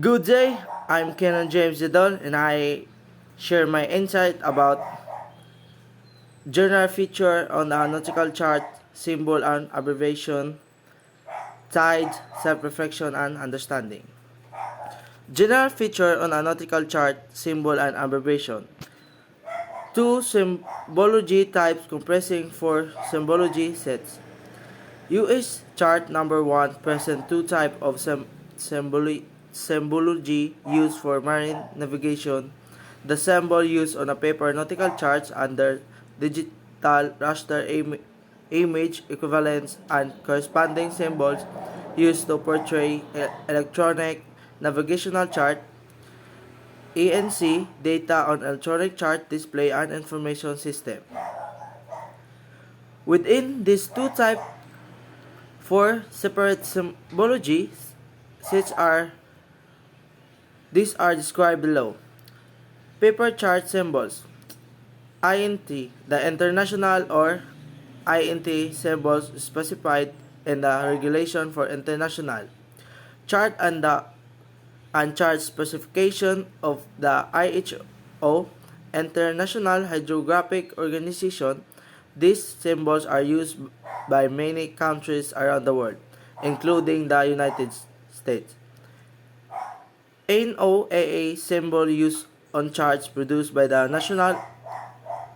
Good day, I'm Kenan James Zedol and I share my insight about general feature on the nautical chart, symbol and abbreviation, tides, self-reflection and understanding. General feature on a nautical chart, symbol and abbreviation. Two symbology types compressing four symbology sets. US chart number 1 present two types of symbology used for marine navigation. The symbol used on a paper nautical charts under digital raster image equivalents and corresponding symbols used to portray electronic navigational chart ENC data on electronic chart display and information system. Within these two types, four separate symbologies these are described below. Paper chart symbols. INT, the international or INT symbols specified in the regulation for international chart and chart specification of the IHO, International Hydrographic Organization. These symbols are used by many countries around the world, including the United States. NOAA symbol used on charts produced by the National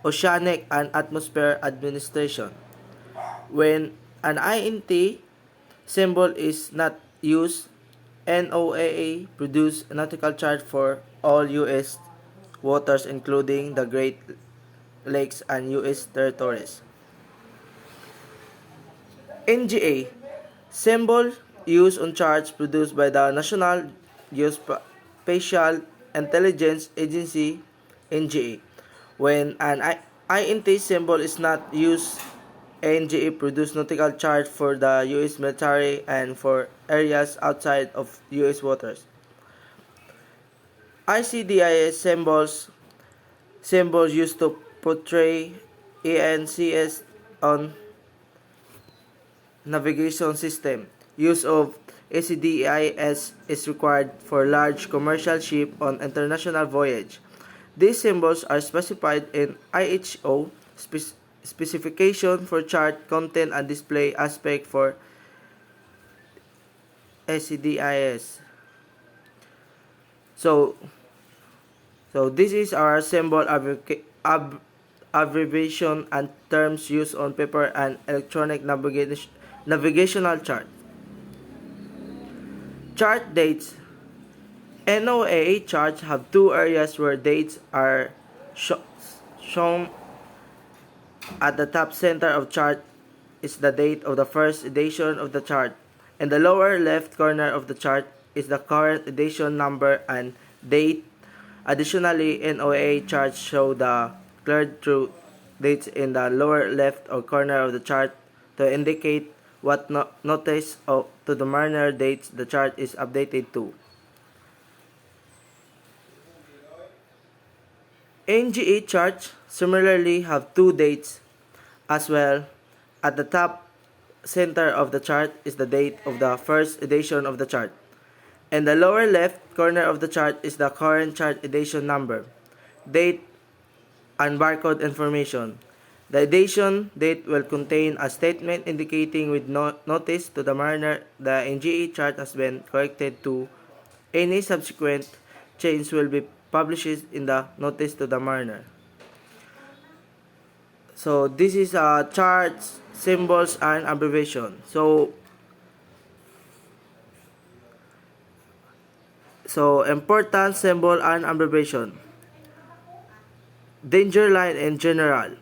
Oceanic and Atmosphere Administration. When an INT symbol is not used, NOAA produces a nautical chart for all U.S. waters including the Great Lakes and U.S. territories. NGA symbol used on charts produced by the National Geospatial Intelligence Agency NGA. When an INT symbol is not used, NGA produces nautical chart for the U.S. military and for areas outside of U.S. waters. ICDIS symbols used to portray ENCS on navigation system. Use of ACDIS is required for large commercial ship on international voyage. These symbols are specified in IHO specification for chart content and display aspect for ACDIS. So this is our symbol abbreviation and terms used on paper and electronic navigational chart. Chart dates. NOAA charts have two areas where dates are shown. At the top center of chart is the date of the first edition of the chart. In the lower left corner of the chart is the current edition number and date. Additionally, NOAA charts show the cleared through dates in the lower left or corner of the chart to indicate what notice to the mariner dates the chart is updated to. NGA charts similarly have two dates as well. At the top center of the chart is the date of the first edition of the chart. In the lower left corner of the chart is the current chart edition number, date, and barcode information. The edition date will contain a statement indicating with notice to the mariner the NGA chart has been corrected to. Any subsequent change will be published in the notice to the mariner. So this is charts, symbols, and abbreviation. So important symbol and abbreviation. Danger line in general.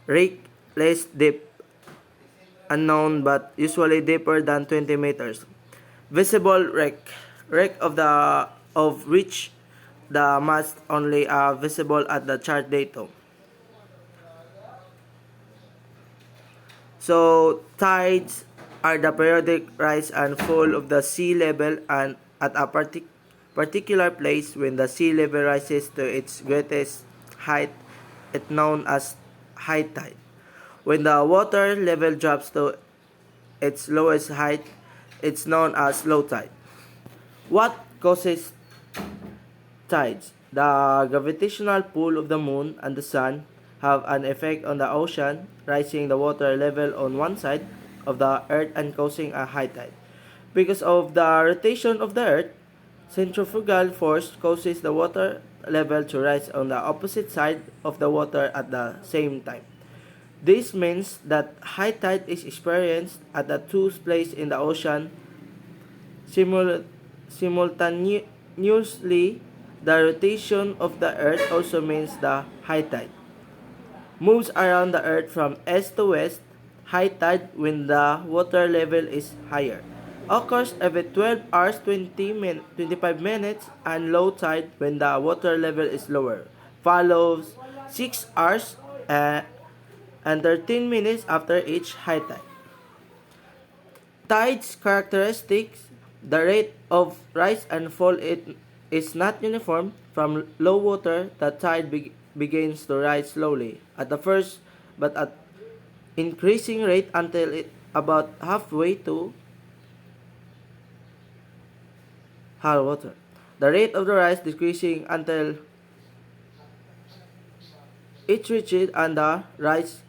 Rake less deep, unknown but usually deeper than 20 meters. Visible wreck of which the mast only are visible at the chart datum. So tides are the periodic rise and fall of the sea level and at a particular place when the sea level rises to its greatest height, it's known as high tide. When the water level drops to its lowest height, it's known as low tide. What causes tides? The gravitational pull of the moon and the sun have an effect on the ocean, rising the water level on one side of the earth and causing a high tide. Because of the rotation of the earth, centrifugal force causes the water level to rise on the opposite side of the water at the same time. This means that high tide is experienced at the two places in the ocean simultaneously. The rotation of the earth also means the high tide moves around the earth from east to west. High tide, when the water level is higher, occurs every 12 hours 25 minutes, and low tide, when the water level is lower, follows 6 hours and 13 minutes after each high tide. Tides characteristics: the rate of rise and fall is not uniform. From low water, the tide begins to rise slowly at the first, but at increasing rate until it about halfway to high water. The rate of the rise decreasing until it reaches and the rise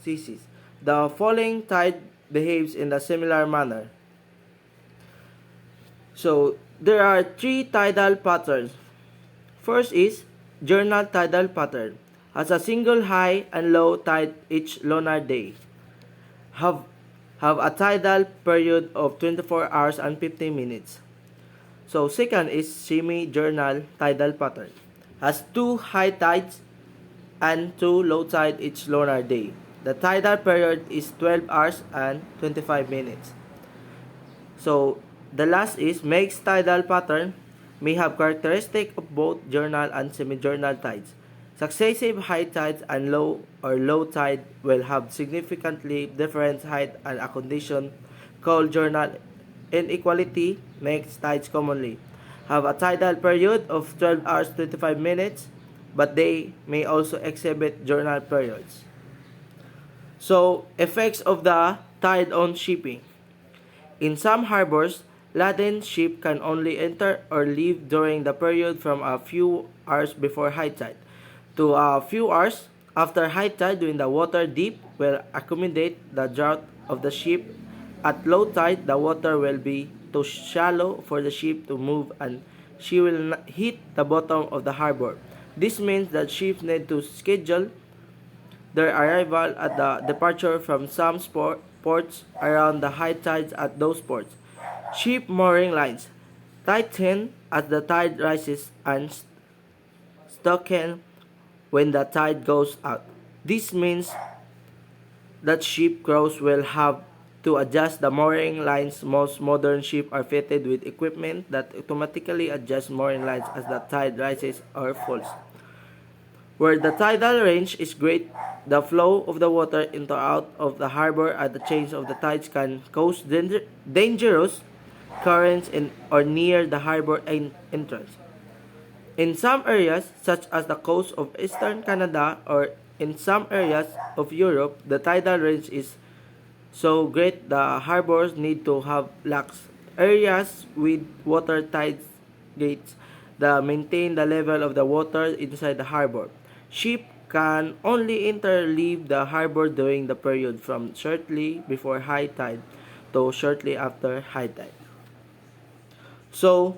ceases. The falling tide behaves in a similar manner. So there are three tidal patterns. First is journal tidal pattern. Has a single high and low tide each lunar day. Have a tidal period of 24 hours and 15 minutes. So second is semi-journal tidal pattern. Has two high tides and two low tide each lunar day. The tidal period is 12 hours and 25 minutes. So the last is mixed tidal pattern, may have characteristic of both journal and semi-journal tides. Successive high tides and low or low tide will have significantly different height, and a condition called journal inequality makes tides commonly have a tidal period of 12 hours 25 minutes, but they may also exhibit journal periods. So, effects of the tide on shipping. In some harbors, laden ships can only enter or leave during the period from a few hours before high tide to a few hours after high tide, when the water depth will accommodate the draught of the ship. At low tide, the water will be too shallow for the ship to move, and she will not hit the bottom of the harbor. This means that ships need to schedule their arrival at the departure from some ports around the high tides. At those ports, ship mooring lines tighten as the tide rises and stocken when the tide goes out. This means that ship crews will have to adjust the mooring lines. Most modern ships are fitted with equipment that automatically adjusts mooring lines as the tide rises or falls. Where the tidal range is great, the flow of the water into out of the harbor at the change of the tides can cause dangerous currents in or near the harbor entrance. In some areas, such as the coast of eastern Canada or in some areas of Europe, the tidal range is so great the harbors need to have locks. Areas with water tide gates that maintain the level of the water inside the harbor. Ships can only enter or leave the harbor during the period from shortly before high tide to shortly after high tide. So,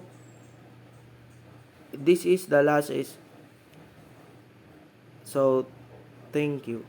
this is the last is. So, thank you.